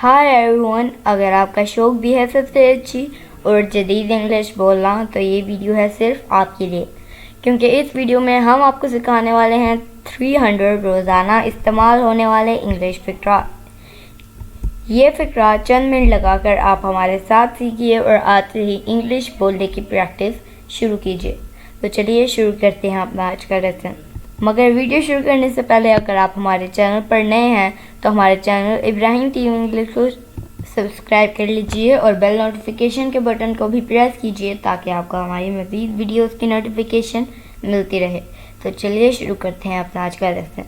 Hi everyone, अगर आपका शौक़ भी है सबसे अच्छी और जदीद इंग्लिश बोलना तो ये वीडियो है सिर्फ आपके लिए, क्योंकि इस वीडियो में हम आपको सिखाने वाले हैं 300 रोज़ाना इस्तेमाल होने वाले इंग्लिश फ़िक्रा। ये फ़िक्रा चंद मिनट लगाकर आप हमारे साथ सीखिए और आते ही इंग्लिश बोलने की प्रैक्टिस शुरू कीजिए। तो चलिए शुरू करते हैं अपना आज का लेसन। मगर वीडियो शुरू करने से पहले अगर आप हमारे चैनल पर नए हैं तो हमारे चैनल इब्राहिम टीवी इंग्लिश को सब्सक्राइब कर लीजिए और बेल नोटिफिकेशन के बटन को भी प्रेस कीजिए ताकि आपको हमारी मज़ीद वीडियोस की नोटिफिकेशन मिलती रहे। तो चलिए शुरू करते हैं अपना आज का लेसन।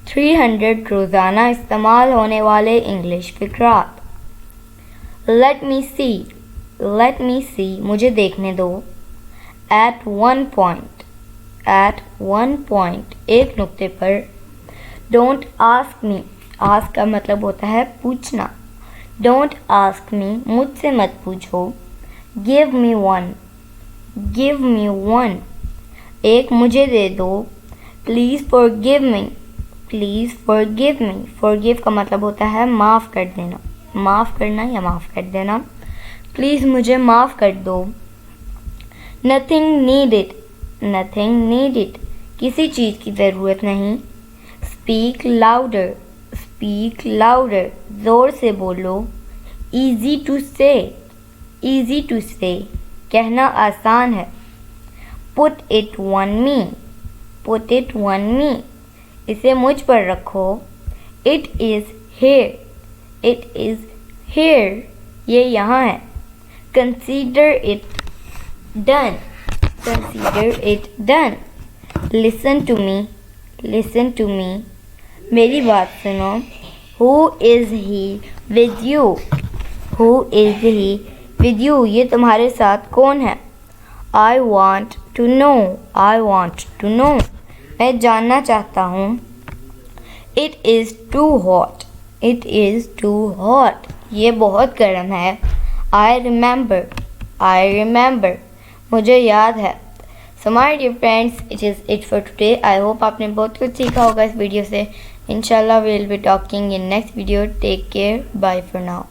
300 रोज़ाना इस्तेमाल होने वाले इंग्लिश फ़िक्रात। लेट मी सी मुझे देखने दो। एट वन पॉइंट एक नुक्ते पर। डोंट आस्क मी, आस्क का मतलब होता है पूछना। डोंट आस्क मी मुझसे मत पूछो। गिव मी वन एक मुझे दे दो। प्लीज़ फॉरगिव मी, फॉरगिव का मतलब होता है माफ़ कर देना, माफ़ करना या माफ़ कर देना। प्लीज़ मुझे माफ़ कर दो। नथिंग नीडेड किसी चीज़ की ज़रूरत नहीं। स्पीक लाउडर ज़ोर से बोलो। ईज़ी टू से कहना आसान है। पुट इट वन मी इसे मुझ पर रखो। इट इज़ हेयर ये यहाँ है। Consider it done. Listen to me मेरी बात सुनो। Who is he with you ये तुम्हारे साथ कौन है। आई वॉन्ट टू नो मैं जानना चाहता हूँ। इट इज़ टू हॉट ये बहुत गर्म है। आई रिमेंबर मुझे याद है। So my dear friends, it is it for today. I hope आपने बहुत कुछ सीखा होगा इस वीडियो से। इंशाल्लाह we will be talking in next video. Take care, bye for now.